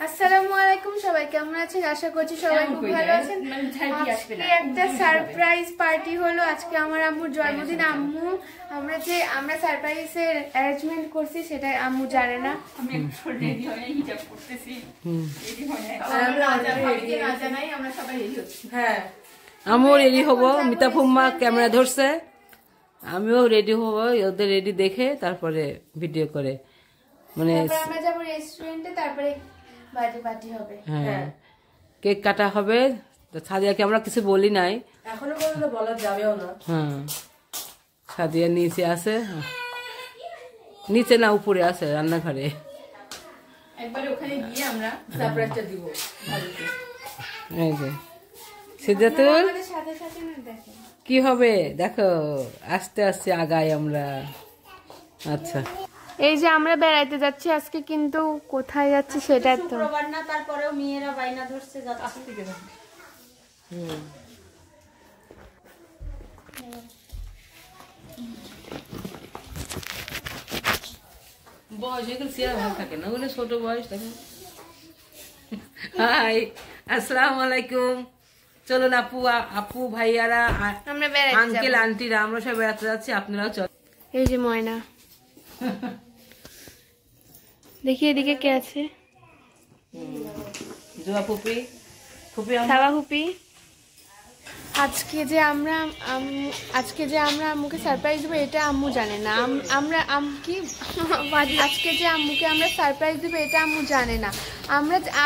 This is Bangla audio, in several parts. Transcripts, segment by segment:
আসসালামু আলাইকুম, সবাই কেমন আছেন? আশা করছি সবাই খুব ভালো আছেন। আজকে একটা সারপ্রাইজ পার্টি হলো। আজকে আমার আম্মুর জন্মদিন। আমরা সারপ্রাইজের অ্যারেঞ্জমেন্ট করছি, সেটা আম্মু জানে না। আমি একটু রেডি হয়ে হিজাব করতেছি। রেডি হয়ে না জানাই আমরা সবাই রেডি হচ্ছি। হ্যাঁ, আমিও রেডি হব। মিতা ফুম্মা ক্যামেরা ধরছে, আমিও রেডি হব। ওদের রেডি দেখে তারপরে ভিডিও করে মানে আমরা যাবো রেস্টুরেন্টে, তারপরে বার্থডে পার্টি হবে। হ্যাঁ, কেক কাটা হবে। সাদিয়াকে আমরা কিছু বলি নাই এখনো পর্যন্ত, বলা যাবেও না। হ্যাঁ, সাদিয়া নিচে আছে, নিচে না উপরে আছে রান্নাঘরে। একবারে ওখানে গিয়ে আমরা সারপ্রাইজটা দিব। এই যে সিদ্ধাতুল কি হবে দেখো, আস্তে আস্তে আগাই আমরা। আচ্ছা, এই যে আমরা বেড়াইতে যাচ্ছি আজকে, কিন্তু কোথায় যাচ্ছি সেটা তো শুক্রবার না, তারপরেও মেয়েরা বাইনা ধরছে যাচ্ছে। বয়স এগুলো চেয়ার ভালো থাকে না, ওগুলো ছোট বয়স থাকে। হাই, আসসালামু আলাইকুম। চলুন আপু ভাইয়ারা, আঙ্কেল আন্টিরা, আমরা সব বেড়াতে যাচ্ছি, আপনারাও চল। এই যে ময়না, দেখি এদিকে কে আছে? জুয়া ফুপি, সাবা ফুপি। আজকে যে আমরা আম্মুকে সারপ্রাইজ দেবো এটা আম্মু জানে না। আজকে যে আম্মুকে আমরা সারপ্রাইজ দেবো এটা আম্মু জানে না।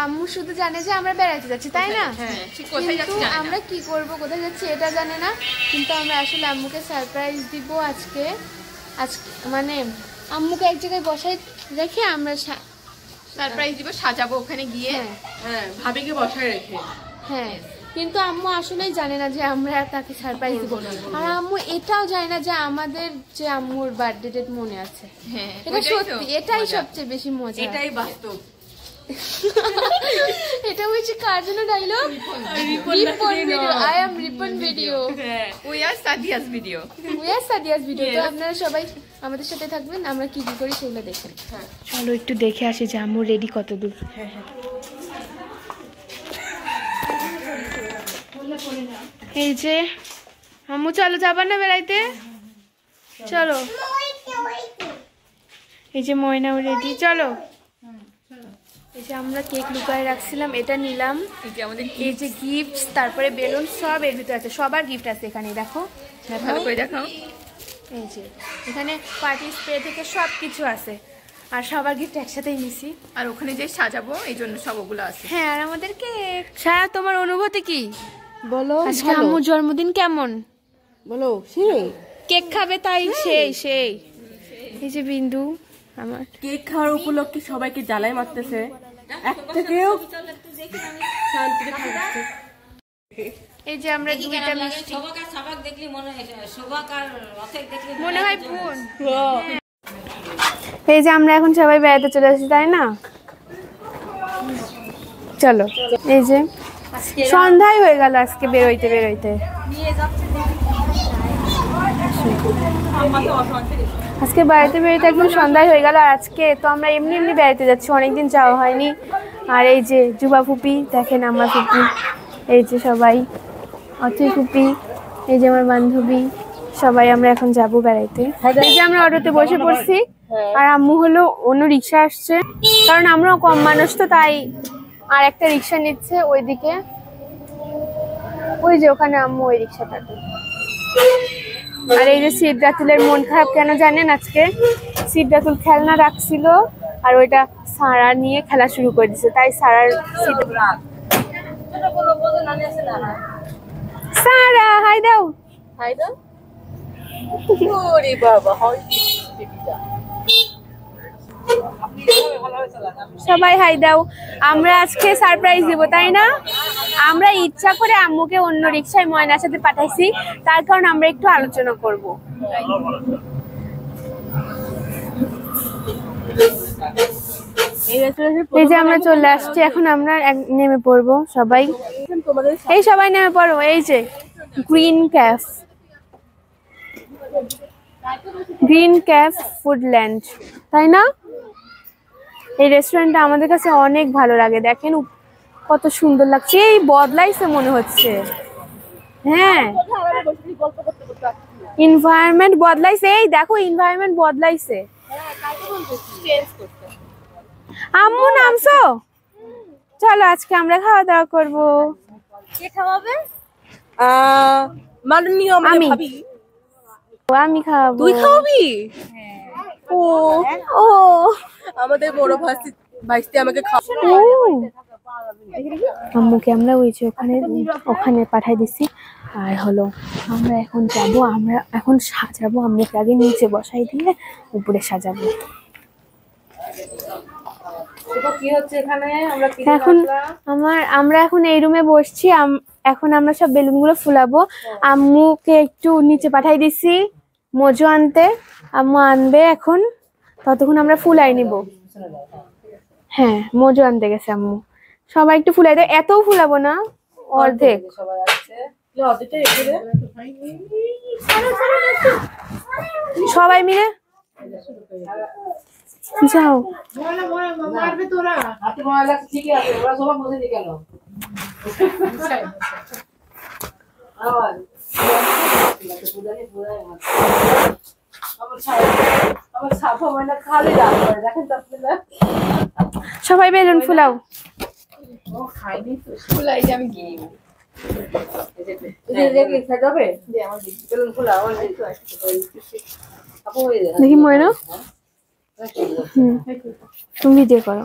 আম্মু শুধু জানে যে আমরা বেড়াতে যাচ্ছি, তাই না? কিন্তু আমরা কি করব, কোথায় যাচ্ছি এটা জানে না। কিন্তু আমরা আসলে আম্মুকে সারপ্রাইজ দিব আজকে মানে আম্মুকে এক জায়গায় বসাই রেখে আমরা সারপ্রাইজ দিব, সাজাবো ওখানে গিয়ে। হ্যাঁ, ভাবিকে বসায় রেখে। হ্যাঁ, কিন্তু আম্মু আসলেই জানে না যে আমরা তাকে সারপ্রাইজ দিব। আর আম্মু এটাও জানে না যে আমাদের যে আম্মুর বার্থডে ডেট মনে আছে। হ্যাঁ, এটা সত্যি, এটাই সবচেয়ে বেশি মজা, এটাই বাস্তব। এটা হচ্ছে কার জন্য dialogue? Ripon video. I am Ripon video. We are Sadia's video. তো আপনারা সবাই আমাদের সাথে থাকবেন, আমরা কি কি করি সেগুলো দেখেন। চলো একটু দেখে আসি যে আম্মু রেডি কত দূর। এই যে আম্মু, চলো যাবার না বেড়াইতে? চলো। এই যে ময়নাও রেডি, চলো। এই যে আমরা কেক লুকায় রাখছিলাম, এটা নিলাম। এই যে গিফট, তারপরে বেলুন, সব এর ভিতরে আছে। সবার গিফট আছে এখানে, দেখো ভালো করে দেখো। এই যে এখানে পার্টি স্প্রে থেকে সব কিছু আছে, আর সবার গিফট একসাথেই নিছি। আর ওখানে যে সাজাবো এই জন্য সব ওগুলো আছে। হ্যাঁ, আর আমাদের কেক। সারা, তোমার অনুভূতি কি বলো? আজকে আম্মুর জন্মদিন কেমন বলো। সেই কেক খাবে, তাই সেই এই যে বিন্দু আমার কেক খাওয়ার উপলক্ষে সবাইকে জ্বালাই মারতেছে, একটা কেউ শান্তিতে খাচ্ছে। এই যে আমরা দুইটা মিষ্টি, মনে হয় ফোন। এই যে আমরা এখন সবাই বেড়াতে চলে আসছি, তাই না? চলো। এই যে সন্ধ্যায় হয়ে গেল আজকে বেরোইতে আজকে বেড়াতে একদম সন্ধ্যায় হয়ে গেল। আর আজকে তো আমরা এমনি বেড়াতে যাচ্ছি, অনেকদিন যাওয়া হয়নি। আর এই যে জুবা ফুপি, দেখেন আমার ফুপি, এই যে সবাই, অথই ফুপি, এই যে আমার বান্ধবী, সবাই আমরা এখন যাবো বেড়াইতে। এই যে আমরা অটোতে বসে পড়ছি, আর আম্মু হলো অন্য রিক্সা আসছে, কারণ আমরাও কম মানুষ তো, তাই আর একটা রিক্সা নিচ্ছে ওইদিকে, ওই যে ওখানে আম্মু ওই রিক্সাটাতে। আর এই যে সিদ্ধাতুলের মন খারাপ কেন জানেন? আজকে সিদ্ধাতুল খেলনা রাখছিল, আর ওইটা সারা নিয়ে খেলা শুরু করে দিচ্ছে, তাই সারার সারা হাই দাও, সবাই হাই দাও। আমরা আজকে সারপ্রাইজ দিব, তাই না? আমরা ইচ্ছা করে আম্মুকে অন্য রিক্সায় ময়নার সাথে পাঠাইছি, তার কারণ আমরা একটু আলোচনা করব। এই যে আমরা চলে আসছি, এখন আমরা নেমে পড়বো সবাই। এই সবাই নেমে পড়ো। এই যে গ্রিন ক্যাফ ফুডল্যান্ড, তাই না? এই রেস্টুরেন্টটা আমাদের কাছে অনেক ভালো লাগে। দেখেন কত সুন্দর লাগছে, এই বদলাইছে মনে হচ্ছে। হ্যাঁ, এনভায়রনমেন্ট বদলাইছে, এই দেখো এনভায়রনমেন্ট বদলাইছে। আম্মু নামছো? চলো আজকে আমরা খাওয়া দাওয়া করবো। কে খাওয়াবে? মাননীয় আমি। ভাবি। আমি খাওয়াবো। তুই খাওয়াবি? ও ও আমাদের বড় ভাইস্তি আমাকে ও। আম্মুকে আমরা ওই যে ওখানে ওখানে পাঠাই দিছি। আর হলো আমরা এখন যাব, আমরা এখন সাজাবো। আম্মুকে আগে নিচে বসাই দিয়ে উপরে সাজাবো। কি হচ্ছে এখানে? এখন আমরা এখন এই রুমে বসছি। এখন আমরা সব বেলুন গুলো ফুলাবো। আম্মুকে একটু নিচে পাঠাই দিছি মজু আনতে। আম্মু আনবে এখন, ততক্ষণ আমরা ফুলাই নিব। হ্যাঁ, মজু আনতে গেছে আম্মু। সবাই একটু ফুলাই দেয়, এতও ফুলাবো না, অর্ধেক। সবাই মিলে যাও। ঠিকই আছে, ওরা সবাই বসে কেন? সবাই বেলুন ফুলাও। দেখি ময়না, তুমি ভিডিও করো।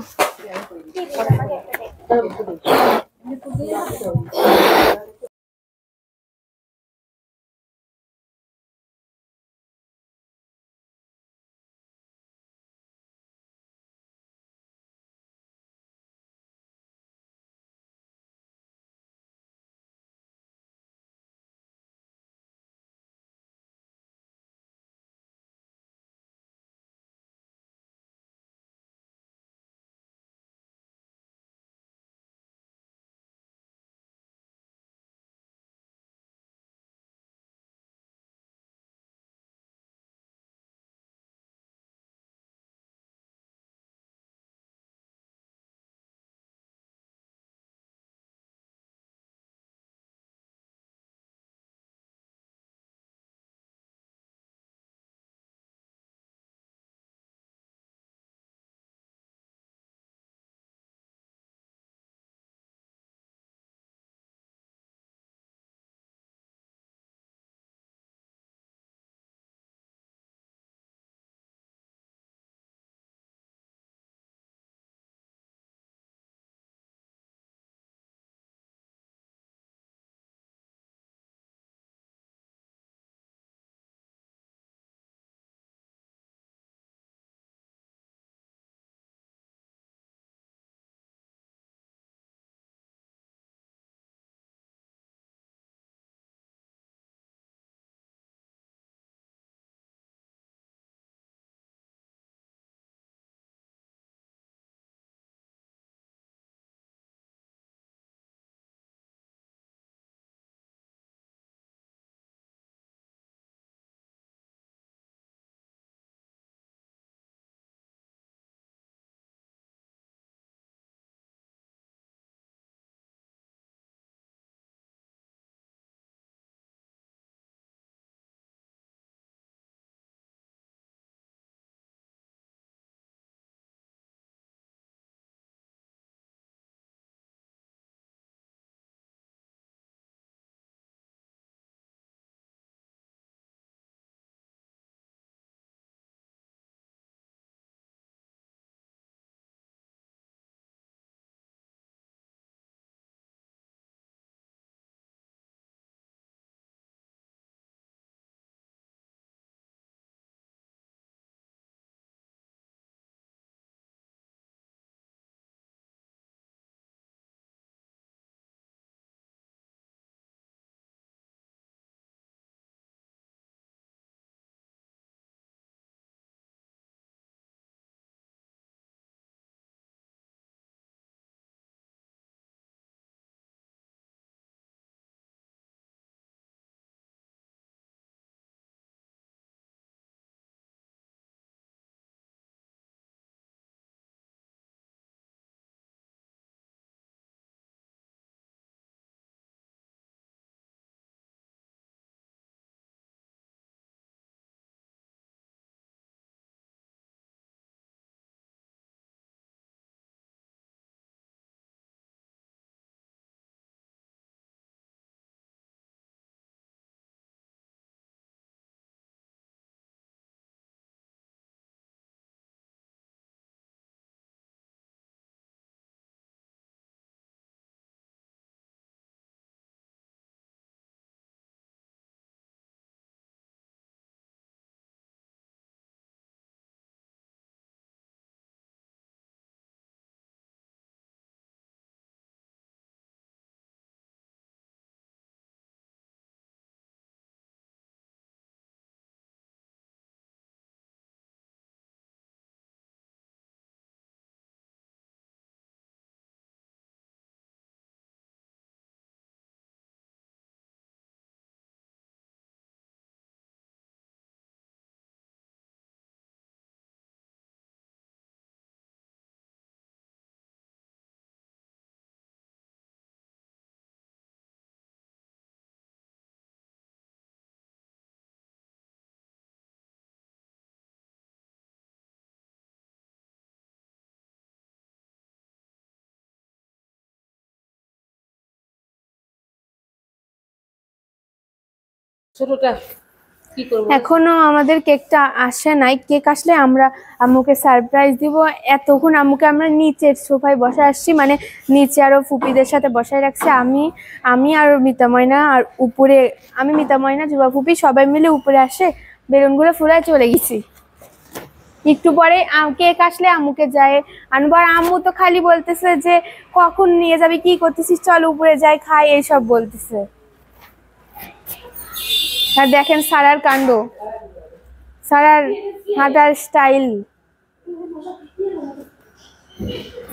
ছোটটা কি করবো? এখনো আমাদের কেকটা আসে নাই। কেক আসলে আমরা আম্মুকে সারপ্রাইজ দিব। এতক্ষণ আম্মুকে আমরা নিচের সোফায় বসে আসছি, মানে নিচে আরো ফুপিদের সাথে বসায় রাখছি। আমি আর মিতা ময়না, আর উপরে আমি, মিতা ময়না, যুবা ফুপি সবাই মিলে উপরে আসে বেলুনগুলো ফুলায় চলে গেছি। একটু পরে কেক আসলে আম্মুকে যায় আনবো। আর আম্মু তো খালি বলতেছে যে কখন নিয়ে যাবি, কি করতেছিস, চল উপরে যাই খাই, এইসব বলতেছে। আর দেখেন সারার কাণ্ড, সারার হাঁটার স্টাইল।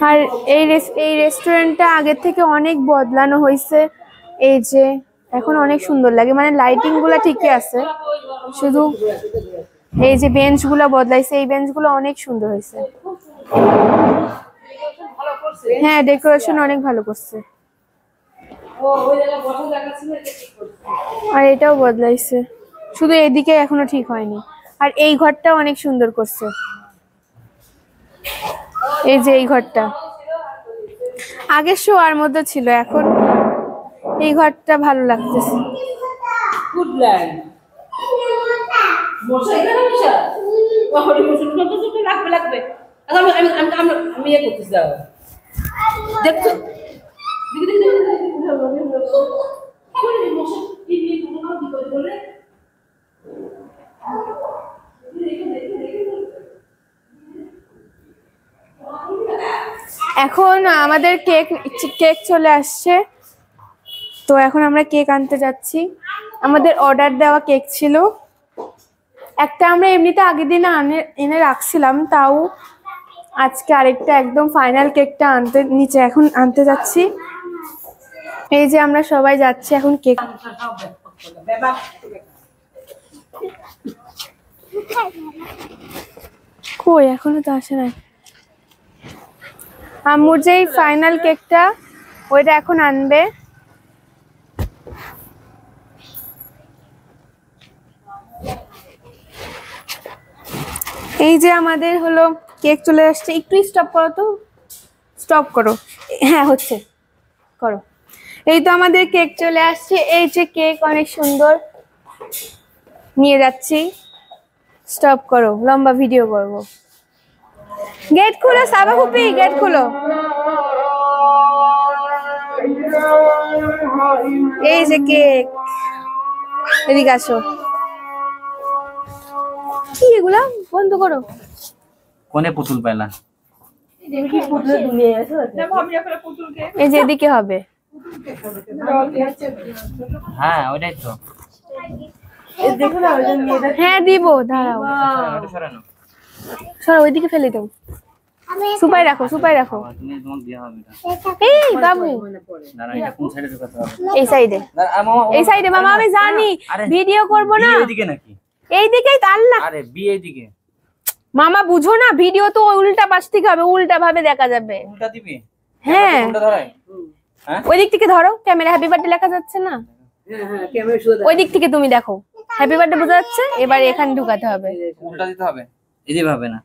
আর এই রেস্টুরেন্টটা আগের থেকে অনেক বদলানো হয়েছে। এই যে এখন অনেক সুন্দর লাগে, মানে লাইটিং গুলা ঠিকই আছে, শুধু এই যে বেঞ্চগুলো বদলাইছে, এই বেঞ্চগুলো অনেক সুন্দর হয়েছে। হ্যাঁ, ডেকোরেশন অনেক ভালো করছে। আর এটাও বদলাইছে, শুধু এদিকে এখনো ঠিক হয়নি। আর এই ঘরটা অনেক সুন্দর করছে। এই যে এই ঘরটা আগে শোয়ার মধ্যে ছিল, এখন এই ঘরটা ভালো লাগতেছে। লাগবে আমি ইয়ে করতেছি দেখছো। এখন আমাদের কেক চলে আসছে, তো এখন আমরা কেক আনতে যাচ্ছি। আমাদের অর্ডার দেওয়া কেক ছিল একটা, আমরা এমনিতে আগের দিন এনে রাখছিলাম, তাও আজকে আরেকটা একদম ফাইনাল কেকটা নিচে এখন আনতে যাচ্ছি। এই যে আমরা সবাই যাচ্ছি এখন কেক। কই এখনো তো আসে নাই। আম্মুর যে ফাইনাল কেকটা ওইটা এখন আনবে। এই যে আমাদের হলো কেক চলে আসছে। একটু স্টপ করো তো, স্টপ করো। হ্যাঁ হচ্ছে, করো। এই তো আমাদের কেক চলে আসছে। এই যে কেক অনেক সুন্দর, নিয়ে যাচ্ছি। স্টপ করো, লম্বা ভিডিও করব। গেট খুলো সাবা ফুপি, গেট খুলো। এই যে কেক, এদিকে আসো। কি এগুলা বন্ধ করো। কোনে পুতুল পেলা? এই যে এদিকে হবে। হ্যাঁ ওইটাই তো। হ্যাঁ দিব, দাঁড়াও। সরানো সরো, ওইদিকে ফেলে দাও। সুপাই রাখো, সুপাই রাখো। তুমি তোমার দেয়া হবে এটা। এই বাবু, দাঁড়া, এটা কোন সাইডে ঢোকাতে হবে? এই সাইডে, এই সাইডে। মামা আমি জানি ভিডিও করব না। এইদিকে নাকি? এইদিকেই তো। আল্লাহ, আরে বি এইদিকে। মামা বুঝো না, ভিডিও তো উল্টা পাশ থেকে হবে, উল্টা ভাবে দেখা যাবে। উল্টা দিবি? হ্যাঁ, উল্টা ধরাই। হ্যাঁ, ওই দিক থেকে ধরো। ক্যামেরা হ্যাপি বার্থডে লেখা যাচ্ছে না? হ্যাঁ ক্যামেরা শুধু ওই দিক থেকে তুমি দেখো, হ্যাপি বার্থডে বোঝা যাচ্ছে। এবার এখানে ঢুকাতে হবে। উল্টা দিতে হবে। এইভাবে না,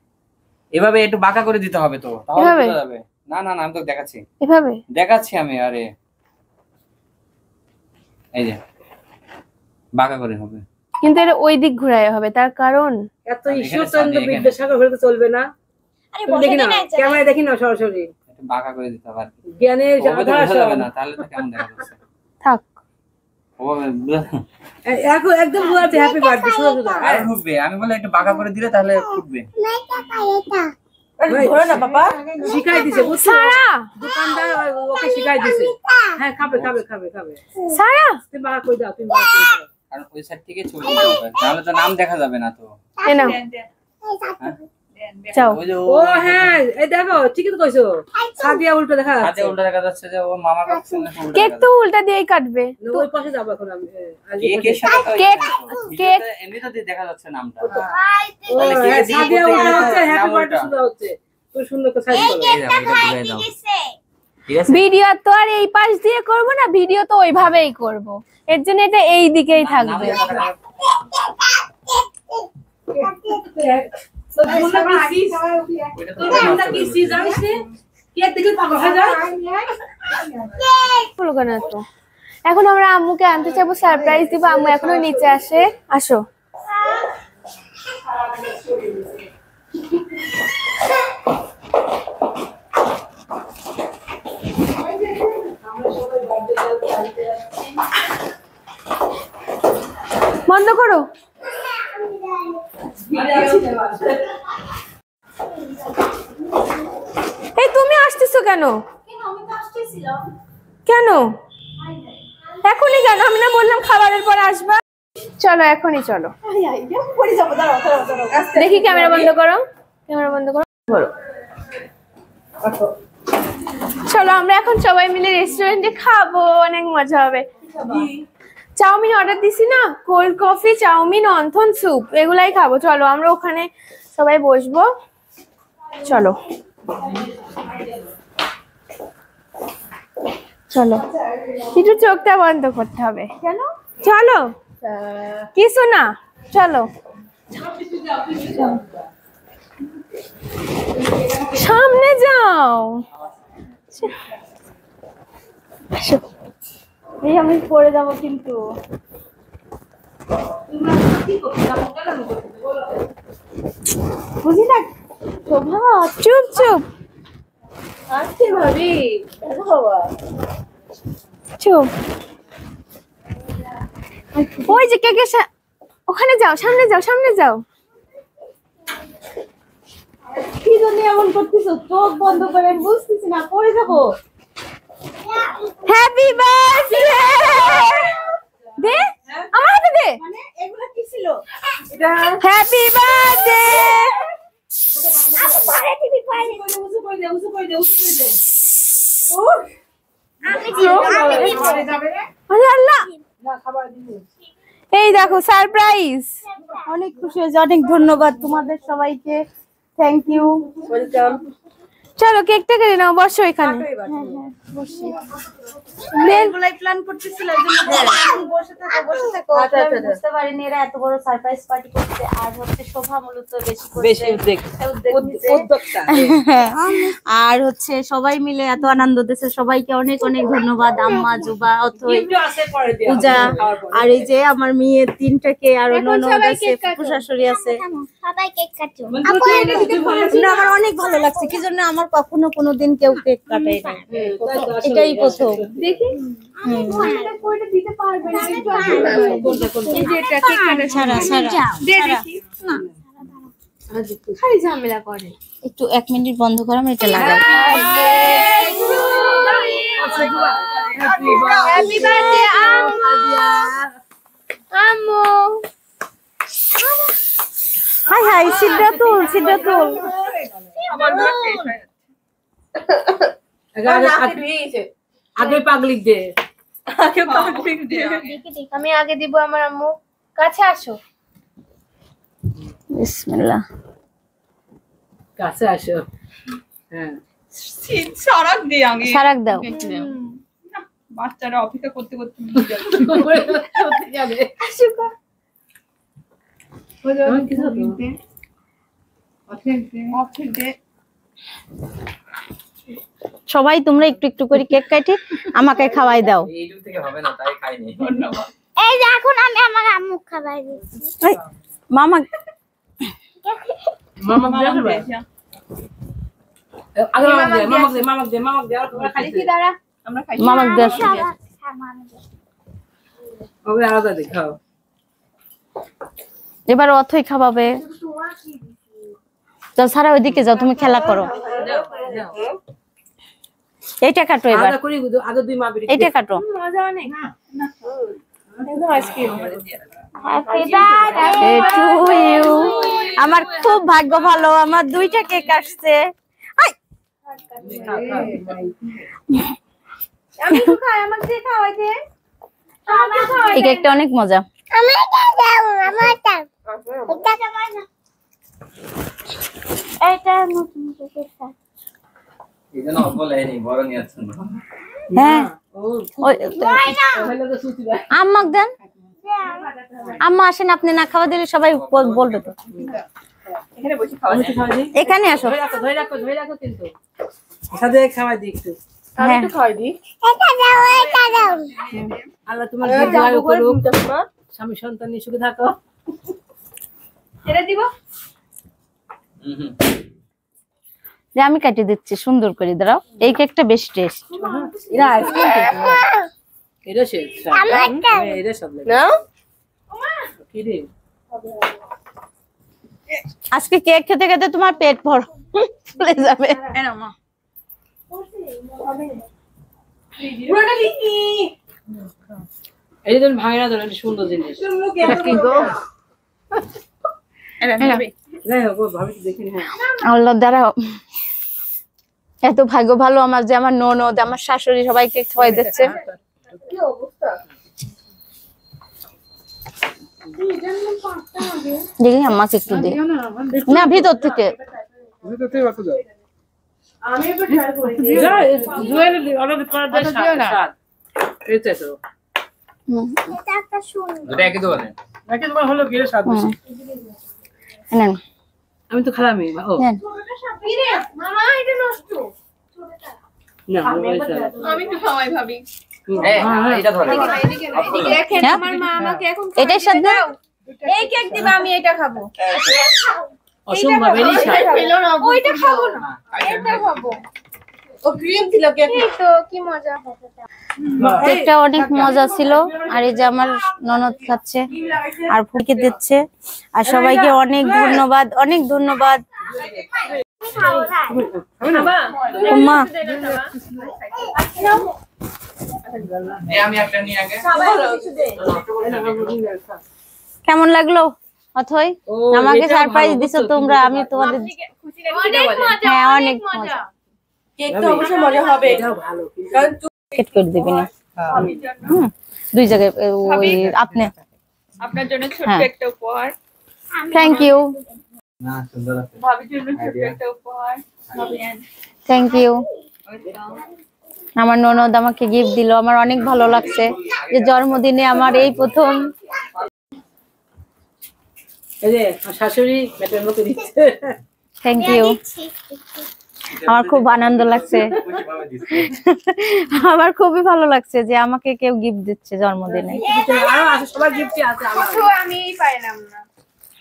এভাবে একটু বাঁকা করে দিতে হবে তো, তাহলে এভাবে? বোঝা যাবে। না না না, আমি তো দেখাচ্ছি, এভাবে দেখাচ্ছি আমি। আরে এই যে বাঁকা করে হবে, কিন্তু এটা ওই দিক ঘুরায় হবে, তার কারণ এত ঈশ্বরচন্দ্র বিদ্যাসাগর হলে তো চলবে না। তুমি দেখি না, ক্যামেরা দেখি না, সরাসরি একটু বাঁকা করে দিতে হবে আর কি। জ্ঞানের ওভাবে তো আধার বোঝা যাবে না, তাহলে তো কেমন দেখা যাচ্ছে। থাক। ওভাবে এখন একদম বুঝাচ্ছে হ্যাপি বার্থডে সোজা সোজা। আর ফুটবে, আমি বলে একটু বাঁকা করে দিলে তাহলে ফুটবে। ধরো না বাবা, শিখাই দিছে বুঝছো? সারা, দোকানদার ওকে শিখাই দিছে। হ্যাঁ খাবে খাবে খাবে খাবে। সারা তুমি বাবা কই দাও, তুমি বাবা কই দাও। আর ওই সাইড থেকে চলে যেতে হবে, তাহলে তো নাম দেখা যাবে না তো। এ নাও, যাও। ওই যে ও হ্যাঁ, এই দেখো ঠিকই তো কইছো। সাদিয়া উল্টো দেখা হাতে যাচ্ছে। উল্টা দেখা যাচ্ছে যে ও মামার কাছে নাকি উল্টা কেক দেখা তো উল্টা দিয়েই কাটবে। ওই পাশে যাবো এখন আমি। কেকের সাথে তো কেক এমনিতে তো দেখা যাচ্ছে নামটা। ও সাদিয়া উল্টো হচ্ছে, হ্যাপি বার্থডে সোজা হচ্ছে। তুই সুন্দর করে সাইজ করো। এই দেখো, এটা ঘুরে দাও, ঠিক আছে? ভিডিও তো আর এই পাশ দিয়ে করব না, ভিডিও তো ওইভাবেই করব। এর জন্য এটা এই দিকেই থাকবে। বলো কেন তো, এখন আমরা আম্মুকে আনতে যাবো, সারপ্রাইজ দিব। আম্মু এখনো নিচে আসে, আসো। বন্ধ করো। এই তুমি আসতেছো কেন? কেন এখনই কেন? আমি না বললাম খাবারের পর আসবা? চলো এখনই চলো। দেখি ক্যামেরা বন্ধ করো, ক্যামেরা বন্ধ করো। চলো আমরা এখন সবাই মিলে রেস্টুরেন্টে খাবো, অনেক মজা হবে। চাউমিন অর্ডার দিছি না, cold coffee, chowmein, wonton soup, এগুলাই খাবো। চলো আমরা ওখানে সবাই বসবো, চলো চলো। একটু চোখটা বন্ধ করতে হবে। কেন? চলো কিছু না, চলো সামনে যাও। এই আমি পড়ে যাবো কিন্তু। বুঝি না শোভা, চুপ চুপ চুপ। ওই যে কে ওখানে যাও, সামনে যাও, সামনে যাও। কি জন্য এমন করতেছো? চোখ বন্ধ করে, আমি বুঝতেছি না, পড়ে যাবো। হ্যাপি বার্থডে দে, আমার হাতে দে। মানে এগুলা কি ছিল? Happy birthday. এই দেখো সারপ্রাইজ। অনেক খুশি হয়েছে, অনেক ধন্যবাদ তোমাদের সবাইকে। Thank you, welcome. চলো কেকটা কেটে নাও, বসো এখানে। এগুলাই প্ল্যান করতেছিল, বসে থাকো বসে থাকো। আমি বুঝতে পারিনি এরা এত বড় সারপ্রাইজ পার্টি করতে। আর হচ্ছে শোভা মূলত বেশি উদ্যোক্তা। আর হচ্ছে সবাই মিলে এত আনন্দ দিয়েছে, সবাইকে অনেক অনেক ধন্যবাদ। আম্মা, জুবা, অথই, পূজা, আর এই যে আমার মেয়ে তিনটাকে, আর ননদ আছে, ফুফু শাশুড়ি আছে। সবাই কেক কাটো। না, আমার অনেক ভালো লাগছে। কি জন্য আমার কখনো কোনোদিন কেউ কেক কাটে না, এটাই প্রথম। দেখি দিতে পারবে না, খালি ঝামেলা করে। একটু 1 মিনিট বন্ধ করো, আমি এটা লাগাই। হ্যাপি বার্থডে আম্মু। হাই হাই, সিদ্ধাতুল, সিদ্ধাতুল। আগে পাগলিক দে, আমি আগে দিব। আমার আম্মু কাছে আসো। বিসমিল্লাহ। কাছে আসো। হ্যাঁ, সারাক দাও। বাচ্চারা অপেক্ষা করতে করতে যাবে। সবাই তোমরা একটু একটু করে কেক কাটি আমাকে খাওয়াই দাও। এইটুকু থেকে হবে না, তাই খাইনি। এই যে এখন আমি আমার আম্মু খাবার দিচ্ছি। এই, মামা মামা দে, আগে মামা দে, ওরা খালি দেখি দাঁড়া, আমরা খাই। মামা দেশ। ওগুলো আলাদা দে, খাও। এবার অথই খাওয়াবে। যাও সারা, ওইদিকে যাও, তুমি খেলা করো। এইটা কাটো এবার, আলাদা করি আগে দুই মা বেরিয়ে। এইটা কাটো। মজা অনেক। একদম ice cream. Happy birthday to you. আমার খুব ভাগ্য ভালো, আমার 2টা কেক আসছে। আই, আমি তো খাই, আমাকে দিয়ে খাওয়াই দে। আমাকে খাওয়াই এই কেকটা অনেক মজা। আমারটা দাও, আমারটা। এটা তোমার না। এটা নতুন কেক। এই জন্য অল্প লেয়নি, বড় নিয়ে আসছেন না। হ্যাঁ, আম্মাক দেন। আম্মা আসেন, আপনি না খাওয়া দিলে সবাই বলবে তো। এখানে বসে খাওয়া যায়। এখানে আসো। ধরে রাখো কিন্তু। সাথে খাওয়াই দি একটু। আমি একটু খাওয়াই দিই। এটা দাও, এটা দাও। আল্লাহ তোমার দীর্ঘায়ু করুক, স্বামী সন্তান নিয়ে সুখে থাকো। এটা দিব। যে আমি কাটি দিচ্ছি সুন্দর করে, দাঁড়াও। এই কেকটা বেশ টেস্ট। এরা আইসক্রিম কেক না? এটা শেষ এটা সব লাগে না কি রে? আজকে কেক খেতে খেতে তোমার পেট ফুলে যাবে। এই যে তুমি ভাঙে না ধরো, এটা সুন্দর জিনিস। এটা কি গো? যাই হোক, ভাবি দেখি। হ্যাঁ আল্লাহ, দাঁড়াও। এত ভাগ্য ভালো আমার যে আমার ননদ, আমার শাশুড়ি সবাইকে খাওয়াই দিচ্ছে। কি অবস্থা? দেখি আমাকে একটু দে না, ভিতর থেকে। আমি একটু ট্রাই করে দিই। জুয়েল অর্ডার করার দেয় স্বাদ। এই তো এতো। এটা একটা সুন্দর। দুটো একই দোকানে। নাকি তোমার হলো কি স্বাদ বেশি? নেন আমি তো খালামি। ও নেন। মামা এটা নষ্ট। না, আমি একটু খাওয়াই ভাবি। এটা ধরে। দেখেন হ্যাঁ? আমার মা আমাকে এখন এটাই স্বাদ না? এই কেক দিবা, আমি এটা খাবো। অসম্ভব এরই স্বাদ। খেলো না, ওইটা খাবো না, এটা খাবো। ও ক্রিম ছিল কেক তো কি মজা। কেকটা অনেক মজা ছিল। আর এই যে আমার ননদ খাচ্ছে আর ফুলকে দিচ্ছে। আর সবাইকে অনেক ধন্যবাদ, অনেক ধন্যবাদ। মা আমি একটা নিয়ে আগে। কেমন লাগলো অথই? আমাকে সারপ্রাইজ দিছো তোমরা, আমি তোমাদের। হ্যাঁ অনেক মজা। কেক তো অবশ্যই মজা হবে। কারণ কেট করে দিবি না? দুই জায়গায় ওই আপনি। আপনার জন্য ছোট্ট হ্যাঁ। একটা উপহার, থ্যাংক ইউ, না সুন্দর আছে। ভাবির জন্য ছোট্ট একটা উপহার। ভাবি আন। Thank you. আমার ননদ আমাকে গিফট দিল, আমার অনেক ভালো লাগছে যে জন্মদিনে আমার এই প্রথম। এই যে আমার শাশুড়ি মেটের মতো দিচ্ছে। Thank you. আমার খুব আনন্দ লাগছে, আমার খুবই ভালো লাগছে যে আমাকে কেউ গিফট দিচ্ছে জন্মদিনে। আরো আছে, সবার গিফটই আছে আমার। তো আমি পাইলাম না।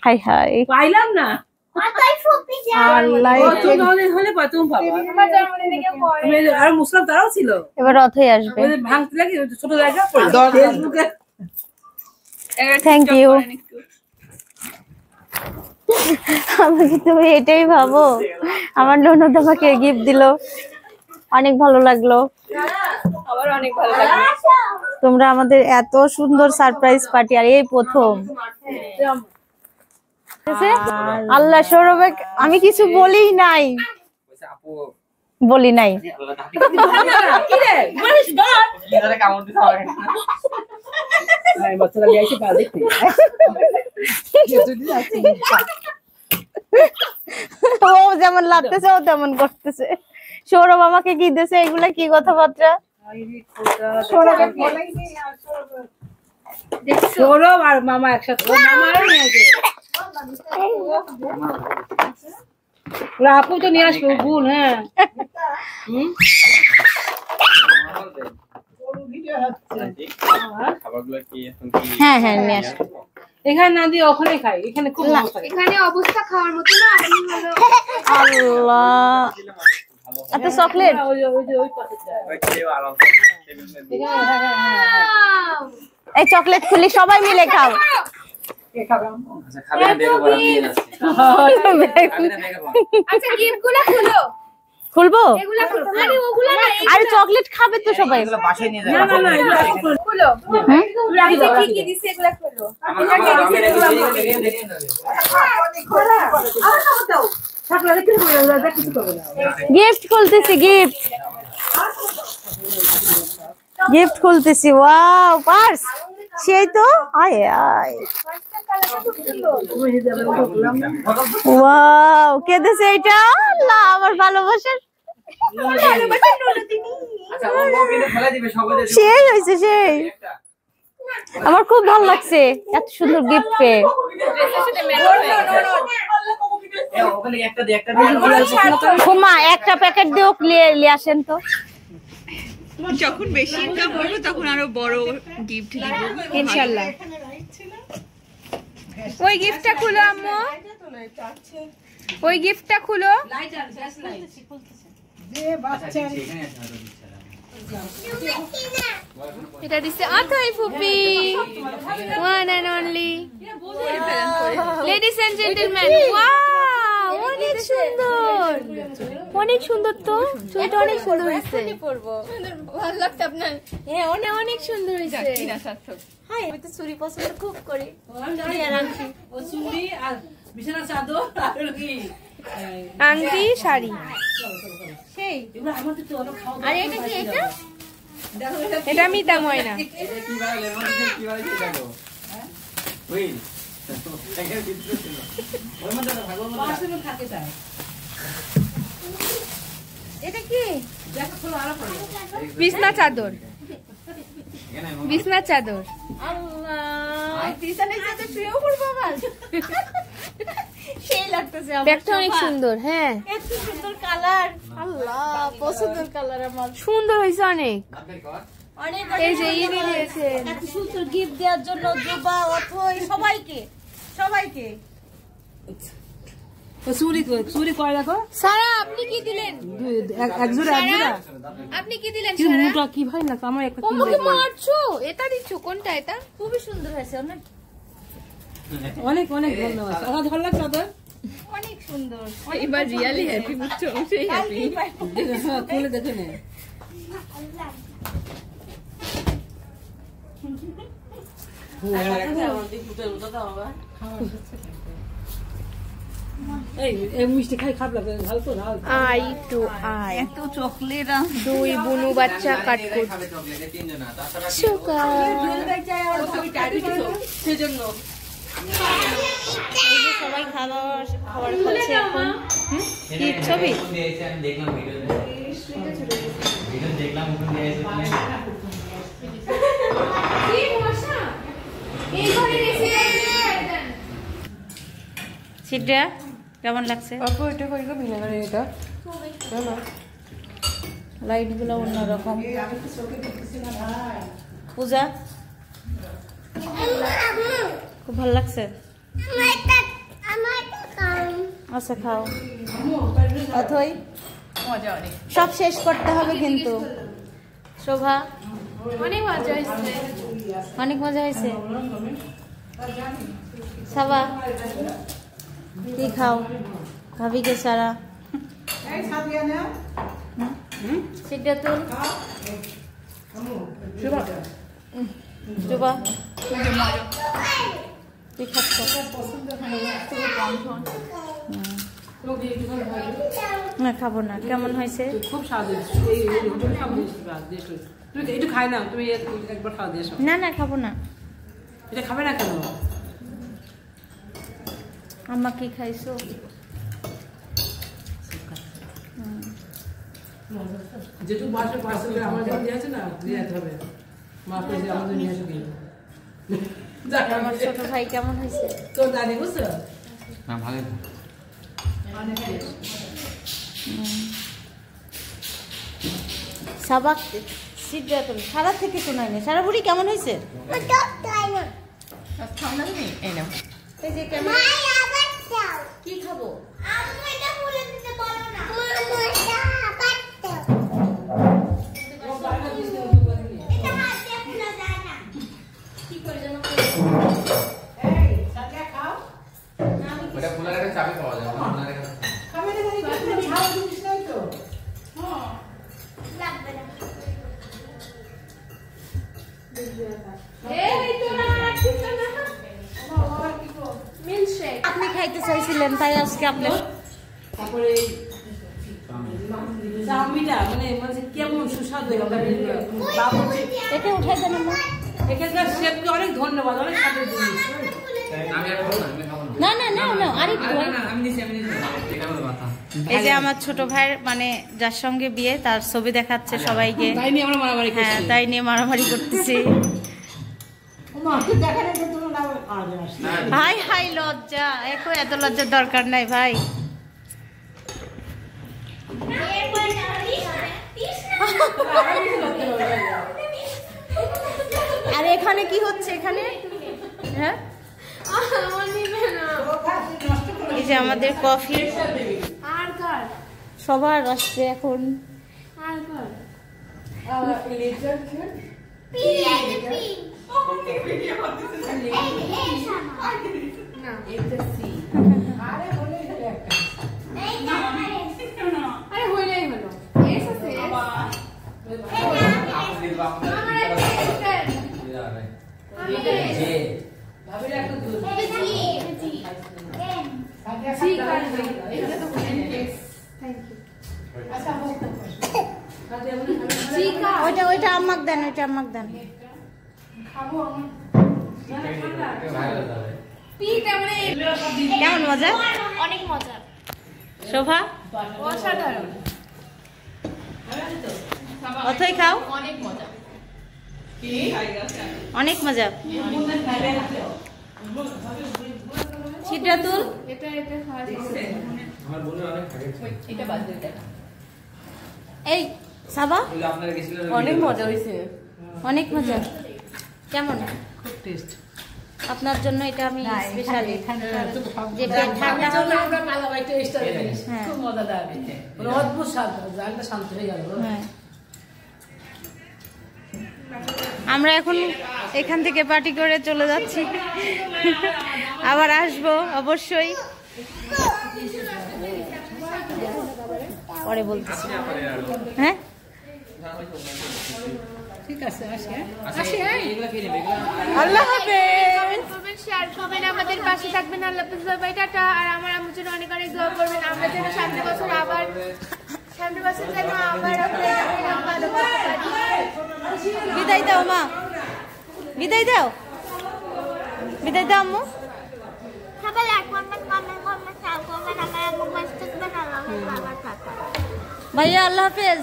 হাই হাই পাইলাম না। আল্লাহ। ও, তুমি হলে প্রথম পাবা। আমার জন্মদিনে কেউ করে। তুমি আর মুসলাম তারাও ছিল। এবার অথই আসবে। ওই যে ভাঙতে লাগে ওই যে ছোট জায়গা ফেসবুকে। Thank you. আমাকে তুমি এটাই ভাবো? আমার ননদ আমাকে গিফট দিল, অনেক ভালো লাগলো। আমার অনেক ভালো লাগে। তোমরা আমাদের এত সুন্দর সারপ্রাইজ পার্টি, আর এই প্রথম। আল্লাহ, সৌরভে আমি কিছু বলি নাই, আপু বলি নাই। কি রে? বলিস বল। কি ধরে কামড় দিতে হবে। এই বাচ্চারা নিয়ে এসে পা দেখতে। ও যেমন লাগতেছে ও তেমন করতেছে। সৌরভ আমাকে কি দিয়েছে, এগুলা কি কথাবার্তা? সৌরভ আর মামা একসাথে। ও মামারও নিয়ে আসবে। ওরা আপু তো নিয়ে আসবে, বোন। হ্যাঁ খাবারগুলো কি এখন কি হ্যাঁ হ্যাঁ নিয়ে আসো। এখানে না দিয়ে ওখানে খাই, এখানে খুব মজা থাকে। এখানে অবস্থা খাওয়ার মতো না। আমি হলো আল্লাহ, এত চকলেট। ওই পাশেটা। ওই খেয়েও আরাম করে। হ্যাঁ, হ্যাঁ। এই চকলেট খুলি সবাই মিলে খাও। কে খাবে? আচ্ছা খাবে না দেখে বড় নিয়ে যাচ্ছি। খাবে না দেখে বড়। আচ্ছা গিফটগুলো খুলো। খুলবো? এগুলা খুলো। আরে ওগুলা না, আরে চকলেট খাবে তো সবাই। এগুলো বাসায় নিয়ে যাবে। না না না, এগুলো এখন খুলবো। খুলো। রাখি দাও, কি রাখি কি দাও। দিছে এগুলা খুলো। আমি দেখে থাকলে আর কিছু করবে না, কিছু করবে না। গিফট খুলতেছি, গিফট গিফট খুলতেছি। Wow, purse. সেই তো আয় আয়। ওয়াও, কে দিছে এটা? আল্লাহ, আমার ভালোবাসার। আচ্ছা ও কিন্তু ফেলে দিবে সবাই। সেই হয়েছে, সেই। আমার খুব ভালো লাগছে এত সুন্দর গিফট পেয়ে। ওখানে একটা দে একটা দে। হুমা একটা প্যাকেট দিও, নিয়ে আসেন তো। যখন বেশি ইনকাম করবো তখন আরো বড় গিফট দিব ইনশাআল্লাহ। ওই গিফটটা খুলো আম্মু, ওই গিফটটা খুলো। এটা দিছে অথই ফুপি, one and only. Ladies and gentleman, wow অনেক সুন্দর, অনেক সুন্দর তো, চুলটা অনেক সুন্দর হয়েছে। ভালো লাগছে আপনার? হ্যাঁ অনেক অনেক সুন্দর হয়েছে। কিনা সার্থক। হ্যাঁ আমি তো চুরি পছন্দ খুব করি। আংটি, শাড়ি। আর এটা কি? এটা এটা মিতা ময়না। এটা কি? বিছনা চাদর, বিছনা চাদর। আল্লাহ, বিছানায় সাথে শুয়েও পড়বো আবার। সেই লাগতেছে আমার। ব্যাগটা অনেক সুন্দর। হ্যাঁ এত সুন্দর কালার, আল্লাহ পছন্দের কালার আমার। সুন্দর হয়েছে অনেক। অনেক এই যে ইয়ে দিয়েছে, এত সুন্দর গিফট দেওয়ার জন্য জুবা, অথই সবাইকে সবাইকে। চুরি করে দেখো, সারা আপনি কি দিলেন? এক জোড়া এক জোড়া। আপনি কি দিলেন? কি মোটা কি ভাই না আমার একটা কি আমাকে মারছো? এটা দিচ্ছ কোনটা? এটা খুবই সুন্দর হয়েছে, অনেক অনেক অনেক ধন্যবাদ। আমার ভালো লাগছে আপনার? অনেক সুন্দর। এবার রিয়ালি হ্যাপি বুঝছো? সেই হ্যাপি। খুলে দেখে নে। এই মিষ্টি খাই খারাপ লাগে, ভালো তো না? আই টু আই, এত চকলেট। দুই বুনু বাচ্চা কাটকুট সুগার। সেজন্য এই যে সবাই খাবার খাচ্ছে এখন। কি ছবি? দেখলাম দেখলাম সিডরা কেমন লাগছে? অল্প এটা করে ভিনেগার, এটা লাইট গুলো অন্যরকম। পূজা খুব ভালো লাগছে। আচ্ছা খাও। অথই মজা অনেক। সব শেষ করতে হবে কিন্তু। শোভা অনেক মজা হয়েছে। অনেক মজা হয়েছে। সাবা কি খাও? ভাবিকে সারা সেটা তো জুবা কি খাচ্ছ? না খাবো না। কেমন হয়েছে? খুব স্বাদ হয়েছে। এই হোটেল সব দেশ তুমি একটু খাই না, তুমি একবার খাওয়া দিয়েছো। না না খাবো না। এটা খাবে না কেন? আম্মা কি খাইছো? যেটুকু বাসে পার্সেল করে আমার জন্য আছে না, নিয়ে যেতে হবে। মা কইছে আমাদের নিয়ে আসবে। আমার ছোট ভাই কেমন হয়েছে? তো জানি বুঝছো? না ভালো। সাবাক সিদ্ধা তো সারা থেকে শোনায় না। সারা বুড়ি কেমন হয়েছে? এই নাও। এই যে কেমন কি খাবো? ওটা খোলা রেখে চাবি পাওয়া যায় না, খোলা রেখে আপনি খাইতে চাইছিলেন তাই আজকে আপনি তারপরে চাউমিনটা মানে মানে কেমন সুস্বাদু বাবু এটা উঠাই দেন না। এখানকার শেফকে অনেক ধন্যবাদ, অনেক স্বাদের জিনিস। আমি আর খাবো না, আমি খাবো না। না না না না আরেকটু। না না আমি নিছি এটা হলো কথা। এই যে আমার ছোট ভাইয়ের মানে যার সঙ্গে বিয়ে তার ছবি দেখাচ্ছে সবাইকে। তাই নিয়ে আমরা মারামারি হ্যাঁ করছি। তাই নিয়ে মারামারি করতেছি। হাই হাই লজ্জা, এত লজ্জার দরকার নাই ভাই। আর এখানে কি হচ্ছে এখানে? হ্যাঁ, এই যে আমাদের কফি সবার আসছে এখন। ওইটা আমাকে দেন, ওইটা আমাকে দেন। কেমন মজা? অনেক মজা। শোভা অসাধারণ। অথই খাও। অনেক মজা। অনেক মজা। সিদ্ধাতুল এটা খাওয়া যাচ্ছে। এই সাবা অনেক মজা হয়েছে, অনেক মজা। কেমন? খুব টেস্ট। আপনার জন্য এটা আমি স্পেশালি যে ঠান্ডা হলো। হ্যাঁ। খুব মজাদার, অদ্ভুত স্বাদ, জানটা শান্ত হয়ে গেল। হ্যাঁ। আমরা এখন এখান থেকে পার্টি করে চলে যাচ্ছি, আবার আসবো অবশ্যই, পরে বলতেছি। হ্যাঁ ঠিক আছে, আল্লাহ হাফেজ। শেয়ার করবেন, আমাদের পাশে থাকবেন। আল্লাহ হাফেজ, বাই বাই, টাটা। আর আমার আম্মুর জন্য অনেক অনেক দোয়া করবেন। আমরা যেন সামনের বছর যেন আবার বিদায় দাও মা, বিদায় দাও, বিদায় দাও আম্মু। সবাই লাইক করবেন, কমেন্ট করবেন, শেয়ার করবেন, আমার আম্মু পাশে থাকবেন। আল্লাহ হাফেজ, বাবা, টাটা। ভাইয়া আল্লাহ হাফেজ।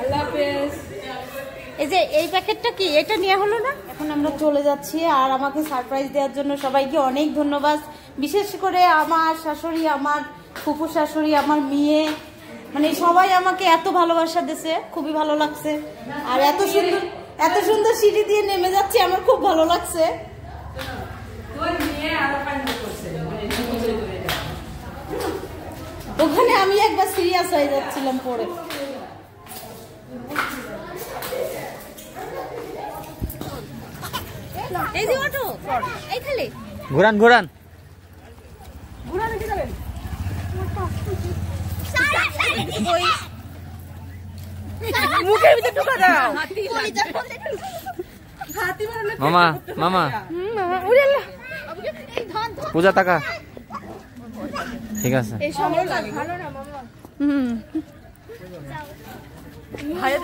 আল্লাহ হাফেজ। এই যে এই প্যাকেটটা কি, এটা নিয়ে হলো না? এখন আমরা চলে যাচ্ছি। আর আমাকে সারপ্রাইজ দেওয়ার জন্য সবাইকে অনেক ধন্যবাদ। বিশেষ করে আমার শাশুড়ি, আমার ফুফু শাশুড়ি, আমার মেয়ে, মানে সবাই আমাকে এত ভালোবাসা দিয়েছে, খুবই ভালো লাগছে। আর এত সুন্দর সিঁড়ি দিয়ে নেমে যাচ্ছি, আমার খুব ভালো লাগছে। ওখানে আমি একবার সিরিয়াস হয়ে যাচ্ছিলাম পরে। এই যে অটো, এই খালি ঘোরান ঘোরান। মুখের ভিতরে ঢুকা দাও। মামা মামা পূজা টাকা ঠিক আছে। ভাইয়া